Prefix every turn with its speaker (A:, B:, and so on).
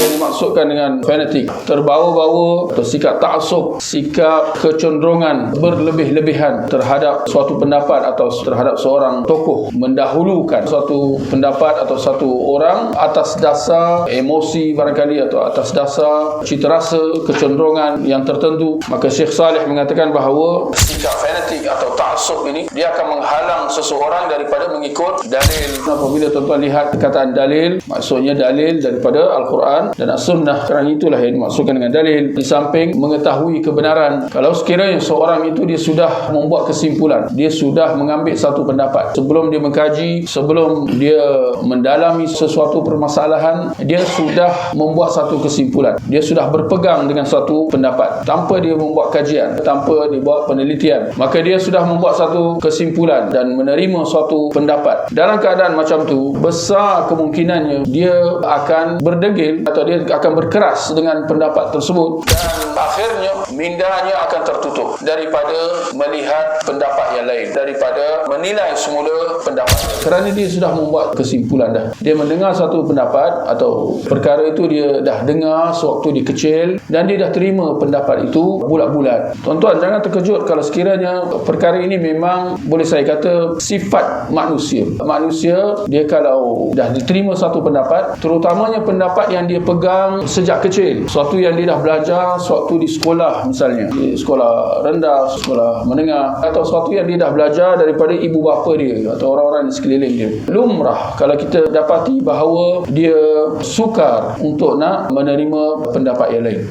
A: yang dimaksudkan dengan fanatik, terbawa-bawa atau sikap ta'assub, sikap kecenderungan berlebih-lebihan terhadap suatu pendapat atau terhadap seorang tokoh, mendahulukan suatu pendapat atau satu orang atas dasar emosi barangkali atau atas dasar cita rasa, kecenderungan yang tertentu. Maka Syekh Saleh mengatakan bahawa sikap fanatik atau ta'assub ini dia akan menghalang seseorang daripada mengikut dalil. Apabila tuan-tuan lihat perkataan dalil, maksudnya dalil daripada Al-Quran dan As-Sunnah. Kerana itulah yang dimaksudkan dengan dalil. Di samping mengetahui kebenaran. Kalau sekiranya seorang itu dia sudah membuat kesimpulan, dia sudah mengambil satu pendapat, sebelum dia mengkaji, sebelum dia mendalami sesuatu permasalahan, dia sudah membuat satu kesimpulan, dia sudah berpegang dengan suatu pendapat tanpa dia membuat kajian, tanpa dia buat penelitian, maka dia sudah membuat satu kesimpulan dan menerima suatu pendapat. Dalam keadaan macam tu, besar kemungkinannya dia akan berdegil atau dia akan berkeras dengan pendapat tersebut, dan akhirnya mindanya akan tertutup daripada melihat pendapat yang lain, daripada menilai semula pendapat. Kerana dia sudah membuat kesimpulan dah. Dia mendengar satu pendapat atau perkara itu dia dah dengar sewaktu dia kecil dan dia dah terima pendapat itu bulat-bulat. Tuan-tuan jangan terkejut kalau sekiranya perkara ini memang boleh saya kata sifat manusia. Manusia dia kalau dah diterima satu pendapat, terutamanya pendapat yang dia pegang sejak kecil, suatu yang dia dah belajar sewaktu di sekolah, misalnya di sekolah rendah, sekolah menengah, atau suatu yang dia dah belajar daripada ibu bapa dia atau orang-orang di sekeliling dia. Lumrah kalau kita dapati bahawa dia sukar untuk nak menerima pendapat yang lain.